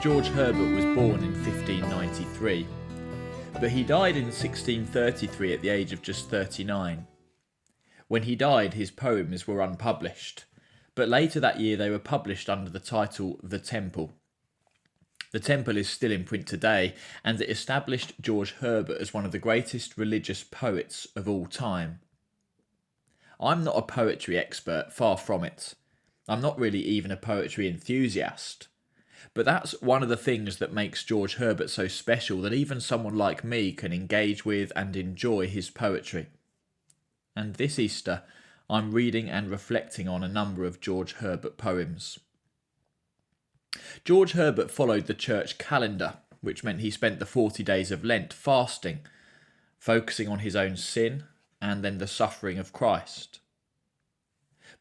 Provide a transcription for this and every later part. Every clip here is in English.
George Herbert was born in 1593, but he died in 1633 at the age of just 39. When he died, his poems were unpublished, but later that year they were published under the title The Temple. The Temple is still in print today, and it established George Herbert as one of the greatest religious poets of all time. I'm not a poetry expert, far from it. I'm not really even a poetry enthusiast. But that's one of the things that makes George Herbert so special, that even someone like me can engage with and enjoy his poetry. And this Easter, I'm reading and reflecting on a number of George Herbert poems. George Herbert followed the church calendar, which meant he spent the 40 days of Lent fasting, focusing on his own sin and then the suffering of Christ.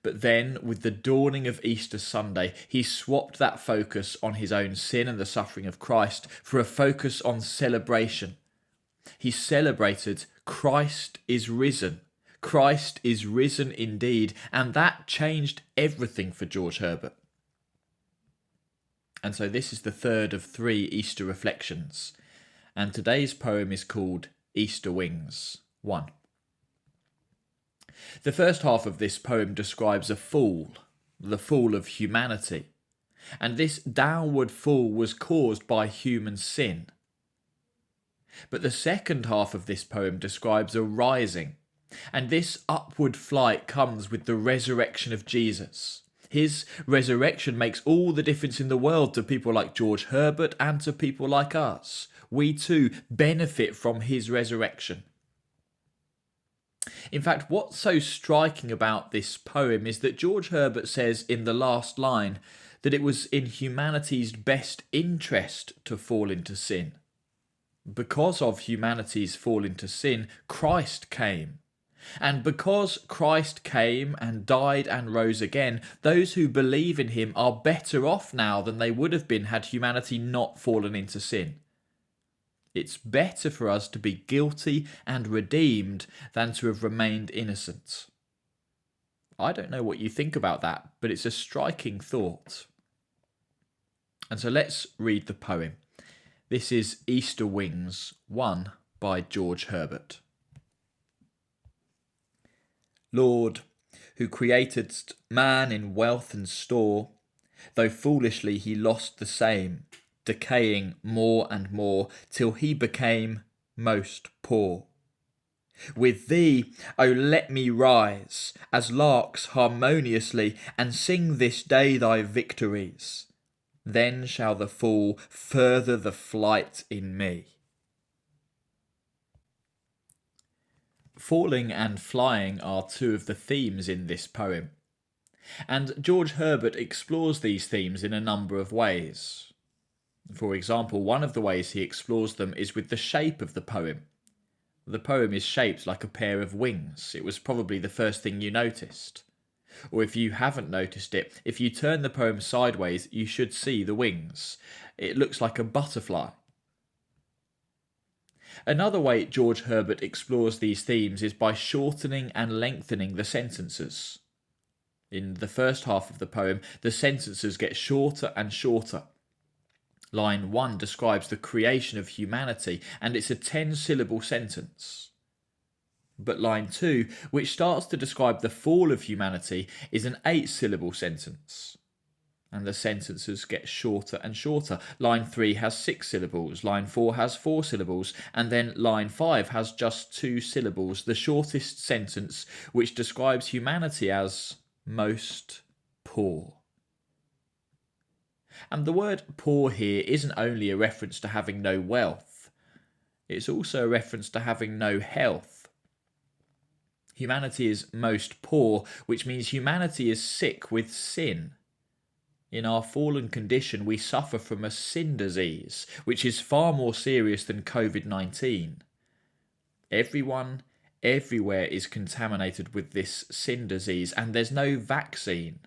But then, with the dawning of Easter Sunday, he swapped that focus on his own sin and the suffering of Christ for a focus on celebration. He celebrated Christ is risen. Christ is risen indeed, and that changed everything for George Herbert. And so this is the third of 3 Easter reflections, and today's poem is called Easter Wings 1. The first half of this poem describes a fall, the fall of humanity, and this downward fall was caused by human sin. But the second half of this poem describes a rising, and this upward flight comes with the resurrection of Jesus. His resurrection makes all the difference in the world to people like George Herbert and to people like us. We too benefit from his resurrection. In fact, what's so striking about this poem is that George Herbert says in the last line that it was in humanity's best interest to fall into sin. Because of humanity's fall into sin, Christ came. And because Christ came and died and rose again, those who believe in him are better off now than they would have been had humanity not fallen into sin. It's better for us to be guilty and redeemed than to have remained innocent. I don't know what you think about that, but it's a striking thought. And so let's read the poem. This is Easter Wings 1 by George Herbert. Lord, who createdst man in wealth and store, though foolishly he lost the same, decaying more and more, till he became most poor. With thee, O let me rise, as larks harmoniously, and sing this day thy victories. Then shall the fall further the flight in me. Falling and flying are 2 of the themes in this poem, and George Herbert explores these themes in a number of ways. For example, one of the ways he explores them is with the shape of the poem. The poem is shaped like a pair of wings. It was probably the first thing you noticed. Or if you haven't noticed it, if you turn the poem sideways, you should see the wings. It looks like a butterfly. Another way George Herbert explores these themes is by shortening and lengthening the sentences. In the first half of the poem, the sentences get shorter and shorter. Line 1 describes the creation of humanity, and it's a 10-syllable sentence. But line 2, which starts to describe the fall of humanity, is an 8-syllable sentence. And the sentences get shorter and shorter. Line 3 has 6 syllables, line 4 has 4 syllables, and then line 5 has just 2 syllables, the shortest sentence, which describes humanity as most poor. And the word poor here isn't only a reference to having no wealth, it's also a reference to having no health. Humanity is most poor, which means humanity is sick with sin. In our fallen condition, we suffer from a sin disease, which is far more serious than COVID-19. Everyone, everywhere is contaminated with this sin disease, and there's no vaccine.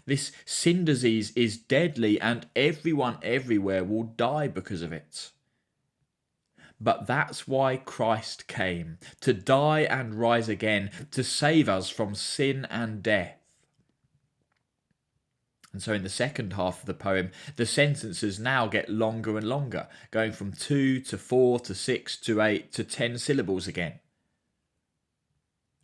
This sin disease is deadly, and everyone everywhere will die because of it. But that's why Christ came, to die and rise again, to save us from sin and death. And so in the second half of the poem, the sentences now get longer and longer, going from 2 to 4 to 6 to 8 to 10 syllables again.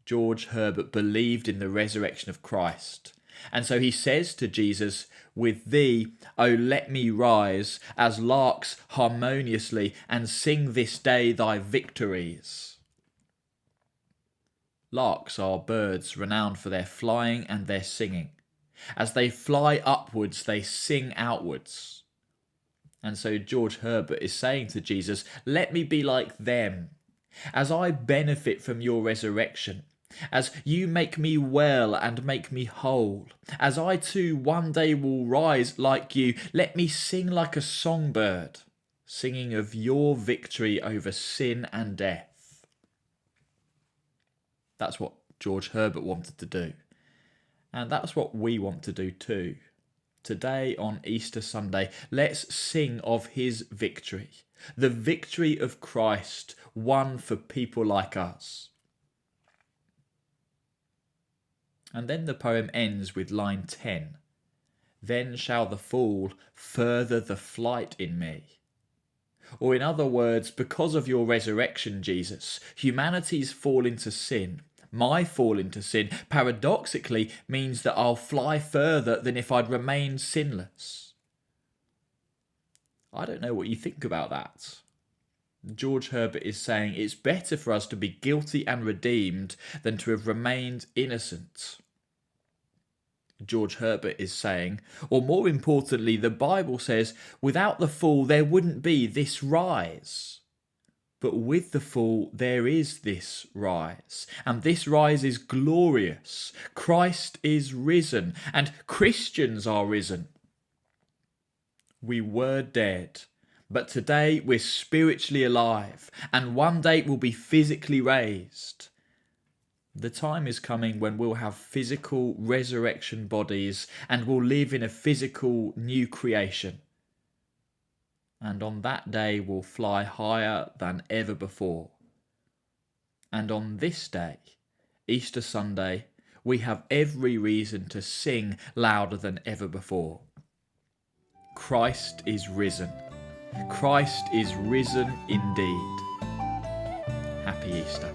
George Herbert believed in the resurrection of Christ. And so he says to Jesus, "With thee, O let me rise, as larks harmoniously, and sing this day thy victories." Larks are birds renowned for their flying and their singing. As they fly upwards, they sing outwards. And so George Herbert is saying to Jesus, let me be like them. As I benefit from your resurrection, as you make me well and make me whole, as I too one day will rise like you, let me sing like a songbird, singing of your victory over sin and death. That's what George Herbert wanted to do. And that's what we want to do too. Today on Easter Sunday, let's sing of his victory, the victory of Christ won for people like us. And then the poem ends with line 10. Then shall the fall further the flight in me. Or in other words, because of your resurrection, Jesus, humanity's fall into sin, my fall into sin, paradoxically means that I'll fly further than if I'd remained sinless. I don't know what you think about that. George Herbert is saying it's better for us to be guilty and redeemed than to have remained innocent. George Herbert is saying, or more importantly, the Bible says, without the fall there wouldn't be this rise. But with the fall there is this rise, and this rise is glorious. Christ is risen, and Christians are risen. We were dead, but today we're spiritually alive, and one day we'll be physically raised. The time is coming when we'll have physical resurrection bodies and we'll live in a physical new creation. And on that day we'll fly higher than ever before. And on this day, Easter Sunday, we have every reason to sing louder than ever before. Christ is risen. Christ is risen indeed. Happy Easter.